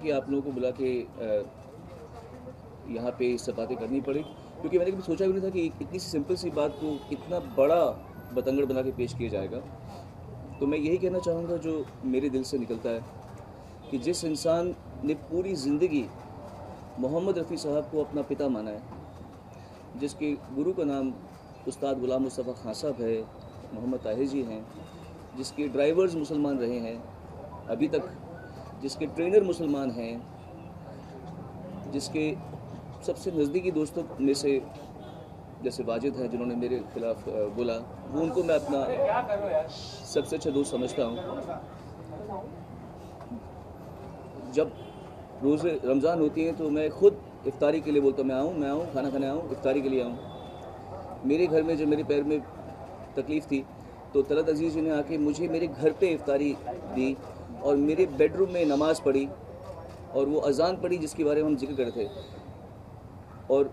कि आप लोगों को बुला के यहाँ पे इससे बातें करनी पड़ी, क्योंकि मैंने कभी सोचा भी नहीं था कि इतनी सी सिंपल सी बात को इतना बड़ा बतंगड़ बना के पेश किया जाएगा। तो मैं यही कहना चाहूँगा जो मेरे दिल से निकलता है कि जिस इंसान ने पूरी ज़िंदगी मोहम्मद रफ़ी साहब को अपना पिता माना है, जिसके गुरु का नाम उस्ताद गुलाम मुस्तफ़ा खान साहब है, मोहम्मद ताहिर जी हैं, जिसके ड्राइवर्स मुसलमान रहे हैं अभी तक, जिसके ट्रेनर मुसलमान हैं, जिसके सबसे नज़दीकी दोस्तों में से जैसे वाजिद हैं जिन्होंने मेरे खिलाफ बोला, वो उनको मैं अपना सबसे अच्छा दोस्त समझता हूँ। जब रोज़े रमज़ान होती हैं तो मैं खुद इफ्तारी के लिए बोलता हूँ, मैं आऊँ खाना खाने आऊँ, इफ्तारी के लिए आऊँ। मेरे घर में जब मेरे पैर में तकलीफ़ थी तो तलत अजीज़ ने आके मुझे मेरे घर पे इफ्तारी दी और मेरे बेडरूम में नमाज़ पढ़ी और वो अज़ान पढ़ी जिसके बारे में हम जिक्र कर रहे थे। और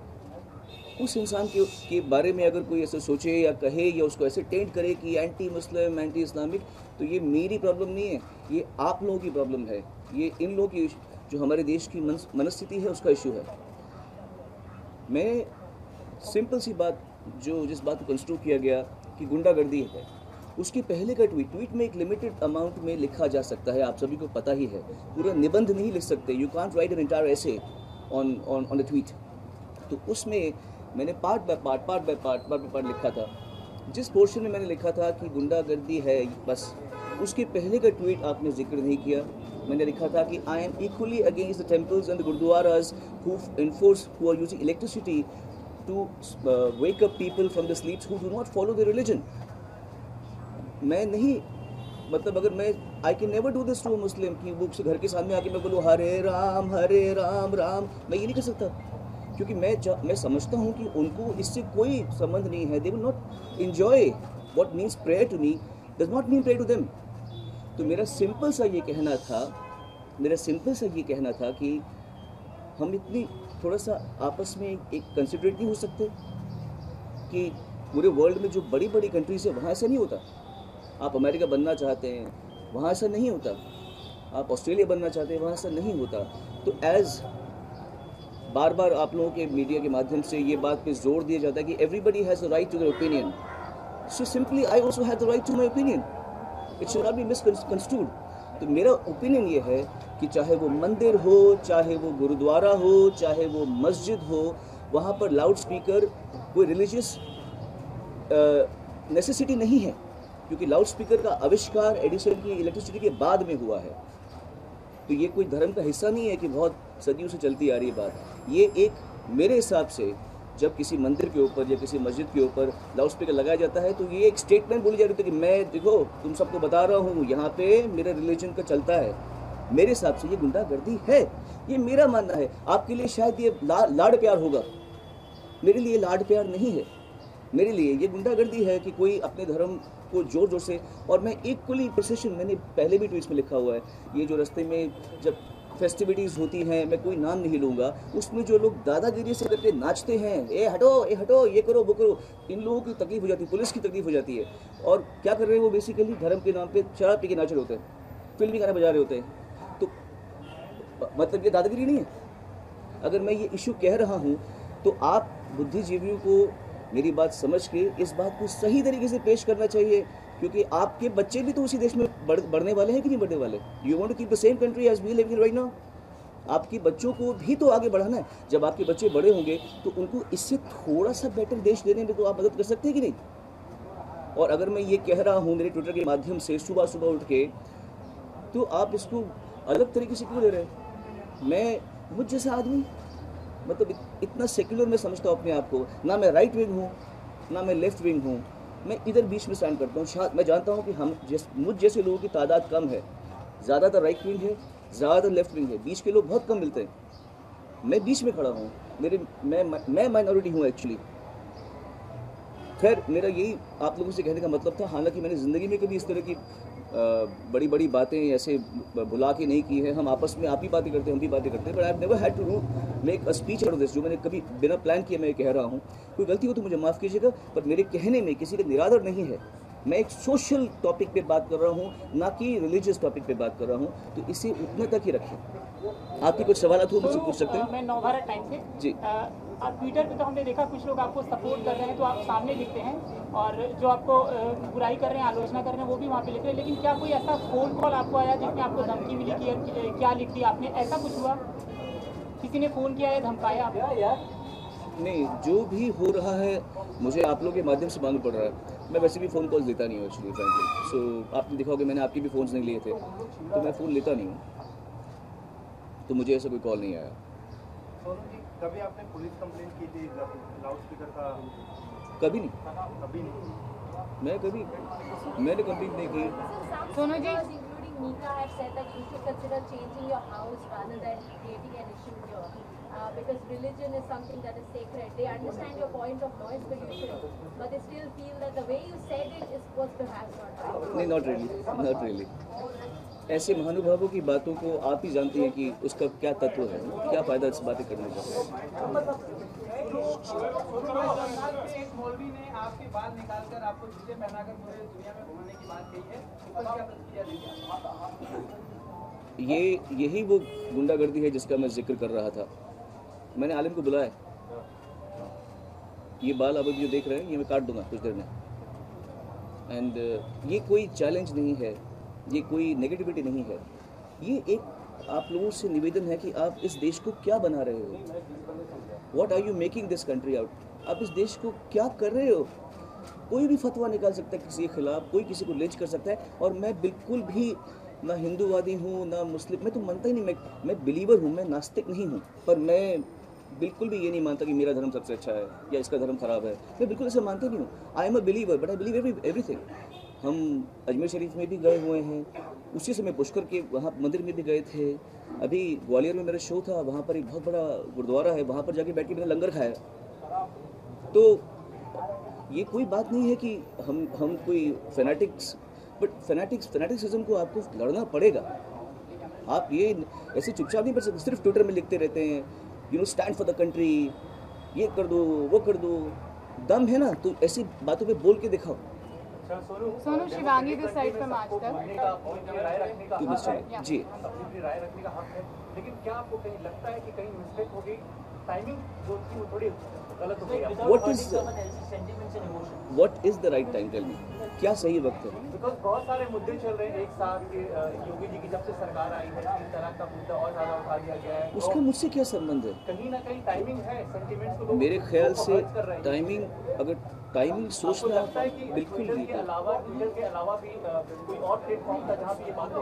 उस इंसान के बारे में अगर कोई ऐसे सोचे या कहे या उसको ऐसे टेंट करे कि एंटी मुस्लिम, एंटी इस्लामिक, तो ये मेरी प्रॉब्लम नहीं है, ये आप लोगों की प्रॉब्लम है, ये इन लोगों की जो हमारे देश की मनस्थिति है उसका इशू है। मैं सिंपल सी बात जिस बात को कंस्ट्रू किया गया कि गुंडागर्दी है, उसके पहले का ट्वीट में एक लिमिटेड अमाउंट में लिखा जा सकता है, आप सभी को पता ही है, पूरा निबंध नहीं लिख सकते, you can't right an entire essay on a tweet. तो उसमें मैंने पार्ट बाय पार्ट लिखा था। जिस पोर्शन में मैंने लिखा था कि गुंडागर्दी है, बस उसके पहले का ट्वीट आपने जिक्र नहीं किया। मैंने लिखा था कि I am equally against the temples and the gurudwaras who are using electricity to wake up people from the sleeps who do not follow the religion. मैं नहीं, मतलब अगर मैं I can never do this to a Muslim कि book से घर के सामने आके मैं बोलूँ हरे राम राम, मैं ये नहीं कर सकता, क्योंकि मैं समझता हूँ कि उनको इससे कोई संबंध नहीं है। They will not enjoy what means prayer to me does not mean prayer to them. तो मेरा सिंपल सा ये कहना था कि हम इतनी थोड़ा सा आपस में एक कंसिडरेट नहीं हो सकते कि पूरे वर्ल्ड में जो बड़ी बड़ी कंट्रीज है वहाँ ऐसा नहीं होता। आप अमेरिका बनना चाहते हैं, वहाँ ऐसा नहीं होता। आप ऑस्ट्रेलिया बनना चाहते हैं, वहाँ ऐसा नहीं होता। तो बार बार आप लोगों के मीडिया के माध्यम से ये बात पे जोर दिया जाता है कि everybody has the right to their opinion, so simply I also have the right to my opinion, it should not be misconstrued. तो मेरा ओपिनियन ये है कि चाहे वो मंदिर हो, चाहे वो गुरुद्वारा हो, चाहे वो मस्जिद हो, वहाँ पर लाउड स्पीकर कोई रिलीजियस नेसेसिटी नहीं है, क्योंकि लाउड स्पीकर का आविष्कार एडिसन की इलेक्ट्रिसिटी के बाद में हुआ है। तो ये कोई धर्म का हिस्सा नहीं है कि बहुत सदियों से चलती आ रही है बात। ये एक मेरे हिसाब से जब किसी मंदिर के ऊपर या किसी मस्जिद के ऊपर लाउड स्पीकर लगाया जाता है तो ये एक स्टेटमेंट बोली जा रही है कि मैं देखो तुम सबको बता रहा हूँ यहाँ पे मेरा रिलीजन का चलता है। मेरे हिसाब से ये गुंडागर्दी है, ये मेरा मानना है। आपके लिए शायद ये लाड़ प्यार होगा, मेरे लिए लाड़ प्यार नहीं है। मेरे लिए ये गुंडागर्दी है कि कोई अपने धर्म को जोर जोर से, और मैं इक्वली प्रोसेशन, मैंने पहले भी ट्वीट्स में लिखा हुआ है, ये जो रास्ते में जब फेस्टिविटीज़ होती हैं, मैं कोई नाम नहीं लूँगा, उसमें जो लोग दादागिरी से करके नाचते हैं, ए हटो, ये करो वो करो, इन लोगों की तकलीफ हो जाती है, पुलिस की तकलीफ हो जाती है। और क्या कर रहे हैं वो, बेसिकली धर्म के नाम पे शराब पी के नाच रहे होते हैं, फिल्मी गाना बजा रहे होते हैं। तो मतलब ये दादागिरी नहीं है। अगर मैं ये इशू कह रहा हूँ तो आप बुद्धिजीवियों को मेरी बात समझ के इस बात को सही तरीके से पेश करना चाहिए, क्योंकि आपके बच्चे भी तो उसी देश में बढ़ने वाले हैं कि नहीं बढ़ने वाले। You want to keep the same country as we live in right now. आपके बच्चों को भी तो आगे बढ़ाना है। जब आपके बच्चे बड़े होंगे तो उनको इससे थोड़ा सा बेटर देश देने में तो आप मदद कर सकते हैं कि नहीं। और अगर मैं ये कह रहा हूँ मेरे ट्विटर के माध्यम से सुबह सुबह उठ के, तो आप इसको अलग तरीके से क्यों ले रहे हैं। मैं मुझ जैसा आदमी, मतलब इतना सेक्युलर मैं समझता हूँ अपने आप को, ना मैं राइट विंग हूँ ना मैं लेफ्ट विंग हूँ, मैं इधर बीच में स्टैंड करता हूँ। मैं जानता हूँ कि मुझ जैसे लोगों की तादाद कम है, ज़्यादातर राइट विंग है, ज़्यादातर लेफ्ट विंग है, बीच के लोग बहुत कम मिलते हैं। मैं बीच में खड़ा हूँ, मैं माइनॉरिटी हूँ एक्चुअली। खैर, मेरा यही आप लोगों से कहने का मतलब था। हालांकि मैंने ज़िंदगी में कभी इस तरह की बड़ी बड़ी बातें ऐसे बुला के नहीं की है। हम आपस में आप ही बातें करते हैं, हम भी बातें करते हैं, but I have never had to make a speech out of this, जो मैंने कभी बिना प्लान किए मैं कह रहा हूँ। कोई गलती हो तो मुझे माफ़ कीजिएगा, पर मेरे कहने में किसी का निरादर नहीं है। मैं एक सोशल टॉपिक पे बात कर रहा हूँ, ना कि रिलीजियस टॉपिक पे बात कर रहा हूँ, तो इसे उतना तक ही रखें। आपकी कुछ सवाल हो मुझसे पूछ सकते हैं। मैं नवभारत टाइम से जी। आप ट्विटर पे तो हमने देखा कुछ लोग आपको सपोर्ट कर रहे हैं तो आप सामने लिखते हैं, और जो आपको बुराई कर रहे हैं, आलोचना कर रहे हैं, वो भी वहाँ पे लिख रहे हैं। लेकिन क्या कोई ऐसा फोन कॉल आपको आया जिसमें आपको धमकी मिली कि क्या लिख दी आपने, ऐसा कुछ हुआ? किसी ने फ़ोन किया या धमकाया आपको? नहीं, जो भी हो रहा है मुझे आप लोगों के माध्यम से मालूम पड़ रहा है। मैं वैसे भी फ़ोन कॉल्स लेता नहीं हूँ एक्चुअली फ्रैंकली। सो आपने देखा होगा मैंने आपके भी फ़ोन्स नहीं लिए थे, तो मैं फ़ोन लेता नहीं हूँ, तो मुझे ऐसा कोई कॉल नहीं आया। सोनू जी, कभी आपने पुलिस कंप्लेंट की थी लाउड स्पीकर का? कभी नहीं, कभी नहीं। मैंने कंप्लेंट नहीं की। Sonu ji, including Nika, have said that you should consider changing your house rather than creating an issue here. Because religion is something that is sacred. They understand your point of noise pollution, but they still feel that the way you said it was perhaps not right. नहीं, not really. ऐसे महानुभावों की बातों को आप ही जानती हैं कि उसका क्या तत्व है, क्या फ़ायदा इस बातें करने का। एक मौलवी ने आपके बाल निकालकर आपको जूते पहनाकर पूरे दुनिया में घुमाने की बात कही है, इस पर क्या प्रतिक्रिया देंगे? यही वो गुंडागर्दी है जिसका मैं जिक्र कर रहा था। मैंने आलिम को बुलाया, ये बाल अब जो देख रहे हैं ये मैं काट दूंगा कुछ देर में। एंड ये कोई चैलेंज नहीं है, ये कोई नेगेटिविटी नहीं है, ये एक आप लोगों से निवेदन है कि आप इस देश को क्या बना रहे हो। What are you making this country out? आप इस देश को क्या कर रहे हो? कोई भी फतवा निकाल सकता है किसी के खिलाफ, कोई किसी को लिंच कर सकता है। और मैं बिल्कुल भी ना हिंदूवादी हूँ ना मुस्लिम, मैं तो मानता ही नहीं, मैं बिलीवर हूँ, मैं नास्तिक नहीं हूँ। पर मैं बिल्कुल भी ये नहीं मानता कि मेरा धर्म सबसे अच्छा है या इसका धर्म खराब है, मैं बिल्कुल ऐसे मानते नहीं हूँ। I am a believer but I believe everything. हम अजमेर शरीफ में भी गए हुए हैं, उसी समय पुष्कर के वहाँ मंदिर में भी गए थे। अभी ग्वालियर में मेरा शो था, वहाँ पर एक बहुत बड़ा गुरुद्वारा है, वहाँ पर जाके बैठ के मैंने लंगर खाया। तो ये कोई बात नहीं है कि हम कोई फैनाटिक्स, बट फैनाटिक्सिज्म को आपको लड़ना पड़ेगा। आप ये ऐसे चुपचाप नहीं बैठ सकते, सिर्फ ट्विटर में लिखते रहते हैं you know stand for the country, ये कर दो वो कर दो। दम है ना तो ऐसी बातों पे बोल के दिखाओ। Sonu Shivangi this side from Aaj तक। राय रखने का हक है जी, अपनी राय रखने का हक है, लेकिन क्या आपको कहीं लगता है कि कहीं मिस्टेक हो गई, टाइमिंग जो थी वो थोड़ी गलत हो गई? What is the right time? Tell me, क्या सही वक्त है? बिकॉज बहुत सारे मुद्दे चल रहे हैं एक साथ के। योगी जी की जब से सरकार आई है 3 तलाक का मुद्दा और ज्यादा उठा दिया गया है। उसका मुझसे क्या संबंध है? कहीं ना कहीं टाइमिंग है, सेंटिमेंट्स को लोग मेरे ख्याल से hurt कर रहे हैं। टाइमिंग, अगर टाइमिंग आपको सोचना लगता है कि बिल्कुल ट्विटर नहीं के है। अलावा भी कोई और प्लेटफॉर्म था जहाँ पे ये बात ये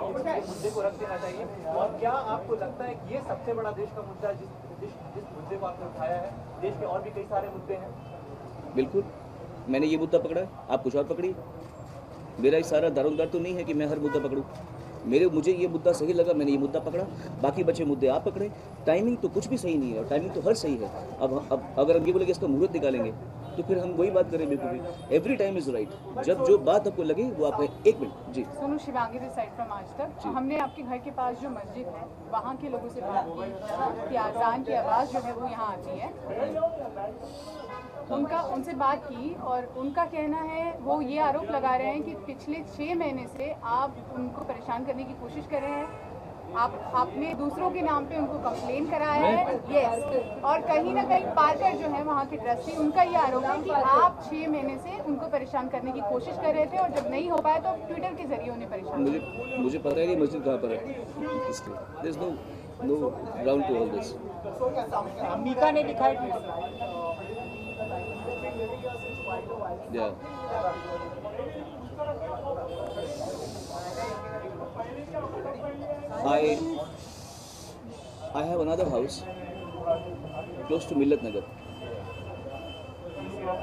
मुद्दे को रख देना चाहिए? और क्या आपको लगता है कि ये सबसे बड़ा देश का मुद्दा है जिस मुद्दे को आपने उठाया है? देश के और भी कई सारे मुद्दे हैं। बिल्कुल, मैंने ये मुद्दा पकड़ा है, आप कुछ और पकड़िए। मेरा सारा दारोमदार तो नहीं है कि मैं हर मुद्दा पकड़ूं। मुझे ये मुद्दा सही लगा, मैंने ये मुद्दा पकड़ा, बाकी बचे मुद्दे आप पकड़े। टाइमिंग तो कुछ भी सही नहीं है, और टाइमिंग तो हर सही है। अब अगर हम ये बोलेंगे इसका मुहूर्त निकालेंगे तो फिर हम वही बात करें। बिल्कुल भी एवरी टाइम इज़ राइट। जब जो बात आपको लगे वो आप कहें। एक मिनट जी। Sonu Shivangi this side from Aaj Tak. हमने आपके घर के पास जो मस्जिद है वहाँ के लोगों से बात की कि अजान की आवाज़ जो है वो यहाँ आती है। उनसे बात की और उनका कहना है, वो ये आरोप लगा रहे हैं कि पिछले 6 महीने से आप उनको परेशान करने की कोशिश कर रहे हैं। आपने दूसरों के नाम पे उनको कंप्लेन कराया है। यस, और कहीं ना कहीं पार्कर जो है वहाँ के ट्रस्टी, उनका ये आरोप है कि आप 6 महीने से उनको परेशान करने की कोशिश कर रहे थे और जब नहीं हो पाया तो ट्विटर के जरिए उन्हें परेशान। मुझे पता ही नहीं मस्जिद कहाँ पर है, इसलिए there is no ground to all this. Mika ने लिखा है Yeah. I have another house close to Millat Nagar.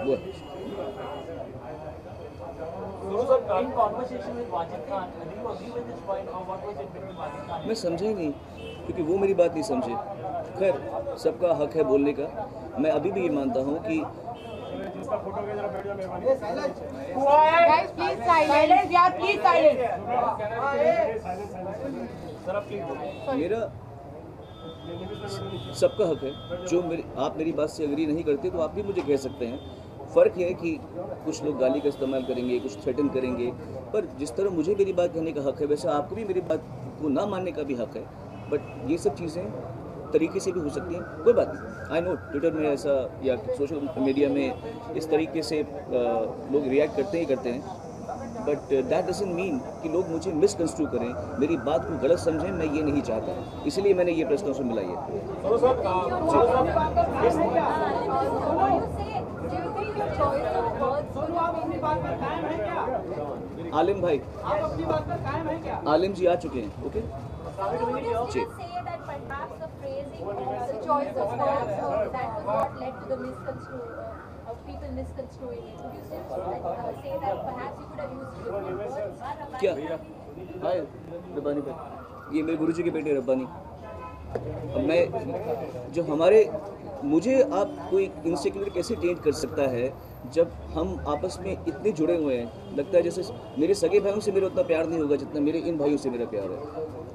Go ahead. In conversation with Wajid Khan, do you agree with this point, or what was it between Wajid Khan? मैं समझा ही नहीं, क्योंकि वो मेरी बात नहीं समझे। खैर, सबका हक है बोलने का। मैं अभी भी ये मानता हूँ कि Guys, please silence. Yeah, please silence. मेरा सबका हक है। जो आप मेरी बात से एग्री नहीं करते तो आप भी मुझे कह सकते हैं। फ़र्क है कि कुछ लोग गाली का इस्तेमाल करेंगे, कुछ थ्रेटन करेंगे, पर जिस तरह मुझे मेरी बात कहने का हक है वैसे आपको भी मेरी बात को ना मानने का भी हक है। बट ये सब चीज़ें तरीके से भी हो सकती हैं, कोई बात नहीं। आई नो ट्विटर में ऐसा या सोशल मीडिया में इस तरीके से लोग रिएक्ट करते हैं, बट दैट डजंट मीन कि लोग मुझे मिसकंस्ट्रू करें, मेरी बात को गलत समझें। मैं ये नहीं चाहता, इसलिए मैंने ये प्रेस कॉन्फ्रेंस मिलाई है। आलिम भाई, आप अपनी बात पर कायम है क्या? आलिम जी आ चुके हैं। ओके जी। People misconstruing it. Would you still say that perhaps you could have used different words? क्या? हाय रब्बानी भाई, ये मेरे गुरुजी के बेटे रब्बानी। अब मैं जो हमारे मुझे आप कोई इनसिक्योर कैसे टेंट कर सकता है जब हम आपस में इतने जुड़े हुए हैं। लगता है जैसे मेरे सगे भाइयों से मेरा उतना प्यार नहीं होगा जितना मेरे इन भाइयों से मेरा प्यार है।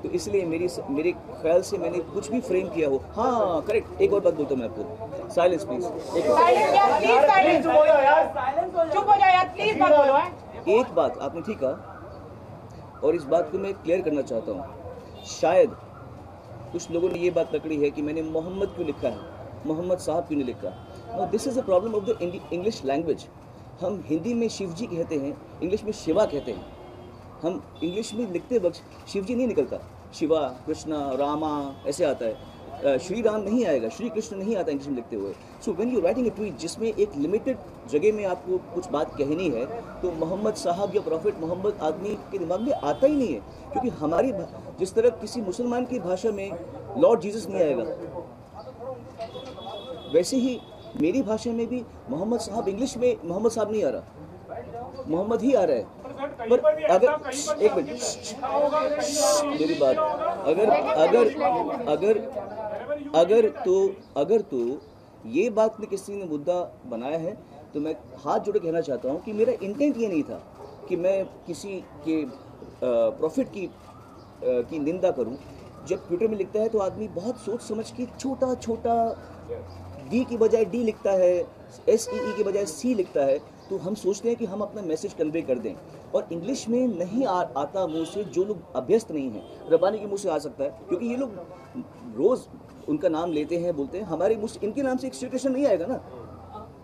तो इसलिए मेरे ख्याल से मैंने कुछ भी फ्रेम किया हो। हाँ करेक्ट, एक और बात बोलता हूँ मैं आपको। साइलेंस प्लीज, एक बात आपने ठीक कहा और इस बात को मैं क्लियर करना चाहता हूँ। शायद कुछ लोगों ने ये बात पकड़ी है कि मैंने मोहम्मद क्यों लिखा है, मोहम्मद साहब क्यों नहीं लिखा। No, this is a problem of the English language. हम हिंदी में शिव जी कहते हैं, इंग्लिश में शिवा कहते हैं। हम इंग्लिश में लिखते वक्त शिव जी नहीं निकलता, शिवा, कृष्णा, रामा ऐसे आता है। श्री राम नहीं आएगा, श्री कृष्ण नहीं आता इंग्लिश में लिखते हुए। So when you writing a tweet जिसमें एक लिमिटेड जगह में आपको कुछ बात कहनी है, तो मोहम्मद साहब या प्रॉफिट मोहम्मद आदमी के दिमाग में आता ही नहीं है। क्योंकि हमारी जिस तरह किसी मुसलमान की भाषा में लॉर्ड जीसस नहीं आएगा, वैसे ही मेरी भाषा में भी मोहम्मद साहब इंग्लिश में मोहम्मद साहब नहीं आ रहा, मोहम्मद ही आ रहा है। पर अगर एक मिनट मेरी बात, अगर तो ये बात में किसी ने मुद्दा बनाया है तो मैं हाथ जोड़े कहना चाहता हूँ कि मेरा इंटेंट ये नहीं था कि मैं किसी के प्रॉफिट की निंदा करूँ। जब ट्विटर में लिखता है तो आदमी बहुत सोच समझ के छोटा छोटा डी की बजाय डी लिखता है, SEE की बजाय C लिखता है। तो हम सोचते हैं कि हम अपना मैसेज कन्वे कर दें, और इंग्लिश में नहीं आता मुंह से जो लोग अभ्यस्त नहीं हैं। रब्बानी के मुंह से आ सकता है क्योंकि ये लोग रोज़ उनका नाम लेते हैं, बोलते हैं। हमारे मुंह से इनके नाम से एक श्री कृष्ण नहीं आएगा ना,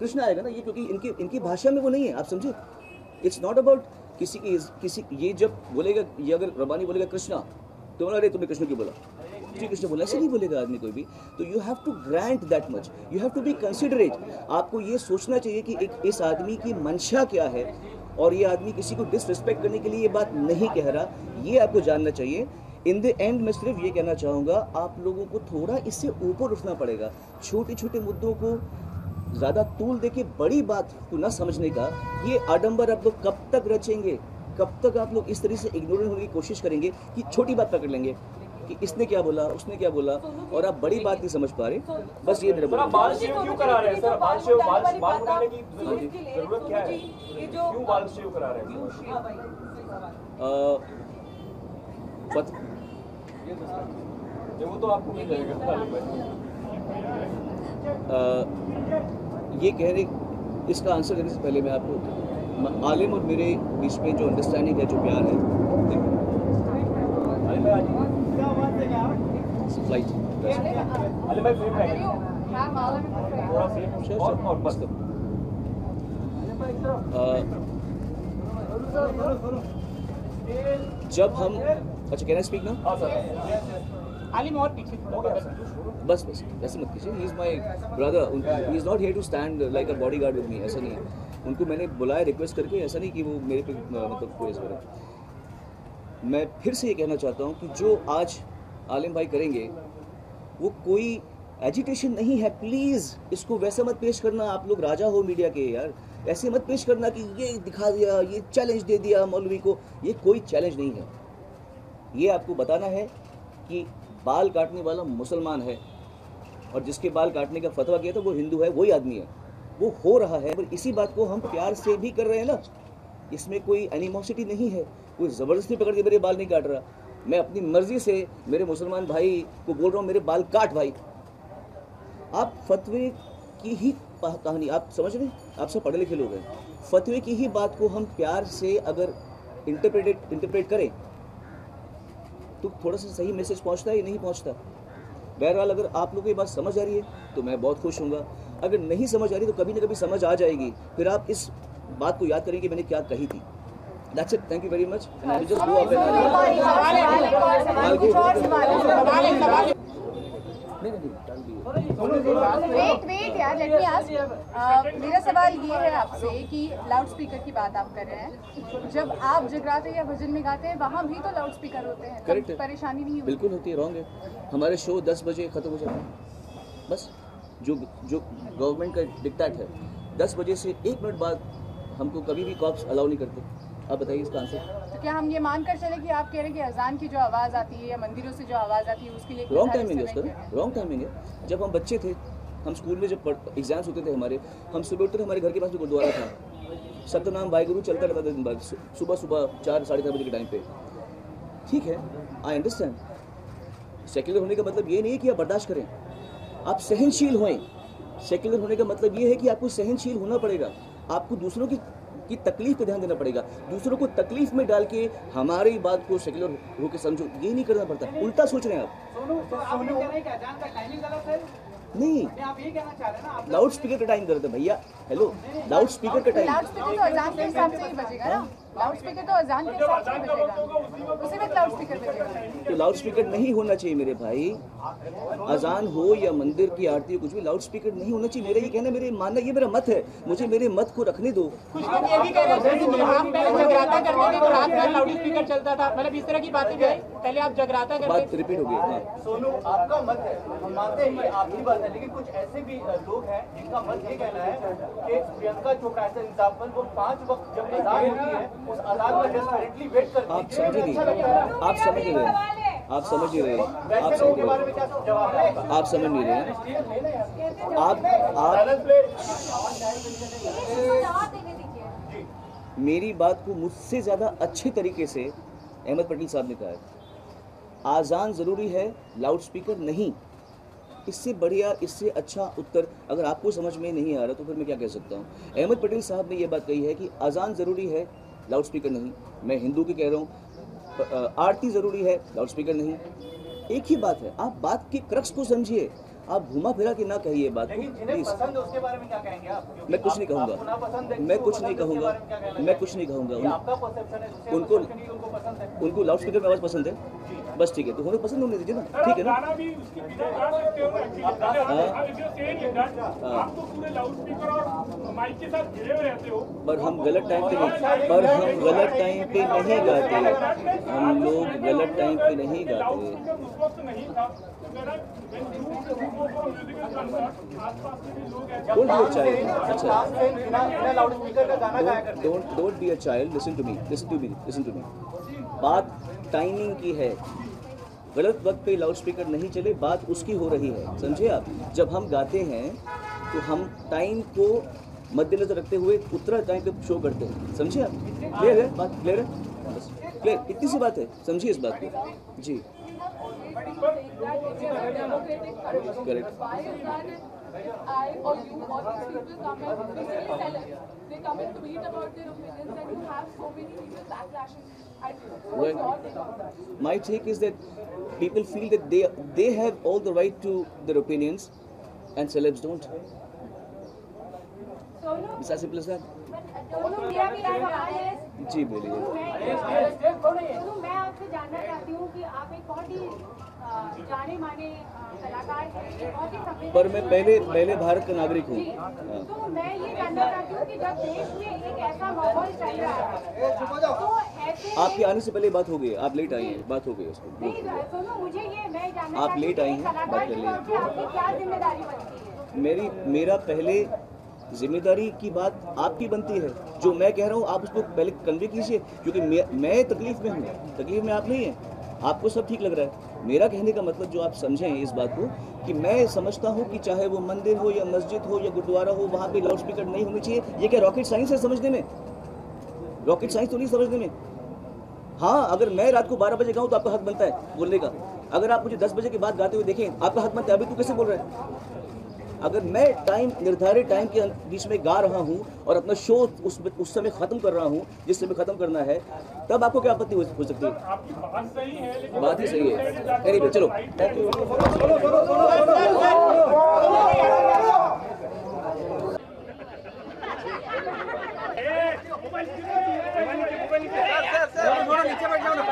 कृष्ण आएगा ना, ये क्योंकि इनकी भाषा में वो नहीं है। आप समझे, इट्स नॉट अबाउट किसी ये जब बोलेगा, ये अगर रब्बानी बोलेगा कृष्णा तो अरे तुमने कृष्ण क्यों बोला, श्री कृष्ण बोला, ऐसे नहीं बोलेगा आदमी कोई भी। तो you have to grant that much, you have to be considerate. आपको ये सोचना चाहिए कि इस आदमी की मंशा क्या है, और ये आदमी किसी को डिसरिस्पेक्ट करने के लिए ये बात नहीं कह रहा, ये आपको जानना चाहिए। इन द एंड मैं सिर्फ ये कहना चाहूँगा, आप लोगों को थोड़ा इससे ऊपर उठना पड़ेगा। छोटे छोटे मुद्दों को ज़्यादा तूल दे के बड़ी बात को न समझने का ये आडंबर आप लोग कब तक रचेंगे, कब तक आप लोग इस तरह से इग्नोरेंट होने की कोशिश करेंगे कि छोटी बात पकड़ लेंगे कि इसने क्या बोला, उसने क्या बोला, और आप बड़ी बात नहीं समझ पा रहे। बस ये मेरा बाल शेव क्यों करा रहे हैं सर? बाल शेव बाल उठाने की जरूरत क्या है? क्यों बाल शेव करा रहे हैं? वो तो आपको मिल जाएगा। ये कह रहे, इसका आंसर देने से पहले मैं आपको आलिम और मेरे बीच में जो अंडरस्टैंडिंग है, जो प्यार है, फ्लाइट जब हम, अच्छा कैन आई स्पीक नाउ? आलिम और पीछे बस ऐसे मत कीजिए। He is my brother, he is not here to stand like a bodyguard with me, ऐसा नहीं है। उनको मैंने बुलाया रिक्वेस्ट करके, ऐसा नहीं कि वो मेरे पे मतलब कोई ऐसा करे। मैं फिर से ये कहना चाहता हूँ कि जो आज आलिम भाई करेंगे वो कोई एजिटेशन नहीं है। प्लीज़ इसको वैसा मत पेश करना, आप लोग राजा हो मीडिया के यार, ऐसे मत पेश करना कि ये दिखा दिया, ये चैलेंज दे दिया मौलवी को। ये कोई चैलेंज नहीं है। ये आपको बताना है कि बाल काटने वाला मुसलमान है और जिसके बाल काटने का फतवा किया था वो हिंदू है, वही आदमी है। वो हो रहा है, पर इसी बात को हम प्यार से भी कर रहे हैं ना, इसमें कोई एनिमोसिटी नहीं है। कोई ज़बरदस्ती पकड़ के मेरे बाल नहीं काट रहा, मैं अपनी मर्जी से मेरे मुसलमान भाई को बोल रहा हूँ मेरे बाल काट भाई। आप फतवे की ही कहानी आप समझ रहे हैं, आप सब पढ़े लिखे लोग हैं। फतवे की ही बात को हम प्यार से अगर इंटरप्रेट करें तो थोड़ा सा सही मैसेज पहुंचता है या नहीं पहुंचता। बहरहाल अगर आप लोगों को ये बात समझ आ रही है तो मैं बहुत खुश हूँगा, अगर नहीं समझ आ रही तो कभी ना कभी समझ आ जाएगी, फिर आप इस बात को याद करेंगे कि मैंने क्या कही थी। That's it. Thank you very much. And I will just go up and wait यार, लेट मी आस्क। मेरा सवाल ये है आपसे कि लाउड स्पीकर की बात आप कर रहे हैं, जब आप जगराते या भजन में गाते हैं वहाँ भी तो लाउड स्पीकर होते हैं, करेक्ट है, परेशानी नहीं होती? बिल्कुल होती है, रॉन्ग है। हमारे शो 10 बजे ख़त्म हो जाता है, बस जो गवर्नमेंट का डिक्टेट है 10 बजे से 1 मिनट बाद हमको कभी भी कॉप्स अलाउ नहीं करते। आप बताइए इसका आंसर। तो क्या हम ये मानकर चले कि आप कह रहे हैं कि अजान की जो आवाज़ आती है या मंदिरों से जो आवाज़ आती है उसके लिए रॉन्ग टाइमिंग है उसका, रॉन्ग टाइमिंग है। जब हम बच्चे थे, हम स्कूल में जब एग्जाम्स होते थे हमारे, हम सुबह उठते थे, हमारे घर के पास में गुरुद्वारा था, सतनाम वाहिगुरु चलता रहता था दिन भर, सुबह 4 साढ़े 4 बजे के टाइम पे। ठीक है, आई अंडरस्टैंड। सेक्युलर होने का मतलब ये नहीं है कि आप बर्दाश्त करें, आप सहनशील होएं। सेक्युलर होने का मतलब ये है कि आपको सहनशील होना पड़ेगा, आपको दूसरों की तकलीफ पे ध्यान देना पड़ेगा, दूसरों को तकलीफ में डाल के हमारी बात को सेक्युलर होकर समझो, ये नहीं करना पड़ता। उल्टा सोच रहे हैं आप। सोनू, तो आप ये कह रहे हैं कि अजान का टाइमिंग गलत है? नहीं, आप ये कहना चाह रहे हैं ना, आप लाउड स्पीकर का टाइम करते भैया। हेलो, लाउड स्पीकर का टाइम, लाउड स्पीकर तो अजान के हिसाब से ही बजेगा ना, लाउड स्पीकर तो अजान के हिसाब से ही बजेगा, उसी वक्त लाउड स्पीकर बजेगा। तो लाउड स्पीकर नहीं होना चाहिए मेरे भाई, अजान हो या मंदिर की आरती हो, कुछ भी लाउड स्पीकर नहीं होना चाहिए। मेरा ये कहना, मेरे मानना, ये मेरा मत है, मुझे मेरे मत को रखने दो। कुछ लोग ये भी कह रहे हैं कि आप पहले जगराता करते थे तो रात भर लाउड स्पीकर चलता था, मतलब इस तरह की बातें भी आई, पहले आप जगराता करते बात रिपीट हो गई। हाँ, सोनू, आपका मत है, हम मानते हैं ये आपकी बात है, लेकिन कुछ ऐसे भी लोग हैं जिनका मत ये कहना है कि प्रियंका चोपड़ा ऐसे एग्जाम्पल, वो 5 वक्त जब अजान होती है उस अजान में डेस्परेटली वेट करती है। आप समझ नहीं, आप समझ नहीं रहे, आप समझ नहीं रहे, आप वैसे समझ लोगों के बारे नहीं में क्या जवाब है आपका? रहे, आप समझ नहीं रहे। आप जवाब देने दीजिए। मेरी बात को मुझसे ज़्यादा अच्छे तरीके से अहमद पटेल साहब ने कहा है, आज़ान ज़रूरी है, लाउड स्पीकर नहीं। इससे बढ़िया, इससे अच्छा उत्तर अगर आपको समझ में नहीं आ रहा तो फिर मैं क्या कह सकता हूँ। अहमद पटेल साहब ने ये बात कही है कि अजान ज़रूरी है, लाउड स्पीकर नहीं। मैं हिंदू की कह रहा हूँ, आरती ज़रूरी है, लाउड स्पीकर नहीं। एक ही बात है, आप बात के क्रक्स को समझिए, आप घुमा फिरा के ना कहिए बात को, लेकिन जिन्हें प्लीज़। पसंद है उसके बारे में क्या कहेंगे आप? क्योंकि मैं कुछ नहीं आपको कहूँगा, नापसंद है, मैं कुछ नहीं किसी को कहूँगा, पसंद है, उसके बारे में क्या कहना मैं कुछ नहीं कहूँगा। ये आपका परसेप्शन है, दूसरे उनको- perception ही उनको पसंद है। उनको लाउड स्पीकर में आवाज़ पसंद है, बस ठीक है, तो उन्हें पसंद होने दीजिए ना, ठीक है ना। गाना भी उसकी बिना गा सकते हो अच्छी लगता है। अब if you're saying it that आप तो पूरे लाउड स्पीकर और माइक के साथ घिरे हुए रहते हो, पर हम गलत टाइम पे नहीं, पर हम गलत टाइम पे नहीं गाते, हम लोग गलत टाइम पे नहीं लाउड गाते। स्पीकर उस वक्त नहीं था। आसपास के भी लोग ऐसे Don't be a Tansen, child. जब अच्छा, तानसेन बिना लाउड स्पीकर का गाना गाया करते don't be a child. Listen to me. बात टाइमिंग की है, गलत वक्त पे लाउड स्पीकर नहीं चले, बात उसकी हो रही है, समझे आप। जब हम गाते हैं तो हम टाइम को मद्देनजर रखते हुए उतना टाइम पे शो करते हैं, समझे आप। क्लियर है बात, क्लियर है, बस क्लियर, इतनी सी बात है, समझिए इस बात को जी। Correct, I or you or these people come and basically tell us. They come and tweet about their opinions and you have so many people backlashing at you. What's your take on that? my take is that people feel that they have all the right to their opinions and celebs don't. It's as simple as that. दोनों मेरा भी एक सवाल है। जी बोलिए। मैं आपसे जानना चाहती हूँ कि आप एक बहुत ही जाने माने कलाकार हैं, एक बहुत ही संवेदनशील पर मैं पहले भारत का नागरिक हूँ। हाँ। तो मैं ये जानना चाहती हूँ कि जब देश में एक ऐसा माहौल चल रहा है तो ऐसे आपके आने से पहले बात हो गई, आप लेट आई हैं, बात हो गई उसको। नहीं सुनो, मुझे ये मैं जानना आप चाहती हूँ लेट कि आई एक हैं, कलाकार बात कर के लीजिए। तौर पे आपकी क्या जिम्मेदारी बनती है? मेरा पहले जिम्मेदारी की बात आपकी बनती है, जो मैं कह रहा हूँ आप उसको पहले कन्वे कीजिए, क्योंकि मैं तकलीफ में हूँ, तकलीफ में आप नहीं हैं, आपको सब ठीक लग रहा है। मेरा कहने का मतलब जो आप समझें इस बात को कि मैं समझता हूँ कि चाहे वो मंदिर हो या मस्जिद हो या गुरुद्वारा हो, वहाँ पे लाउड स्पीकर नहीं होनी चाहिए। ये क्या रॉकेट साइंस है समझने में? रॉकेट साइंस तो नहीं समझने में। हाँ, अगर मैं रात को 12 बजे गाऊँ तो आपका हक बनता है बोलने का। अगर आप मुझे 10 बजे के बाद गाते हुए देखें, आपका हक बनता है। अभी तू कैसे बोल रहा है? अगर मैं निर्धारित टाइम के बीच में गा रहा हूँ और अपना शो उस समय खत्म कर रहा हूँ जिस समय खत्म करना है, तब आपको क्या आपत्ति हो सकती है? आपकी बात सही है, लेकिन बात ही सही है। Anyway, चलो, थैंक यू। नीचे बैठ जाओ ना।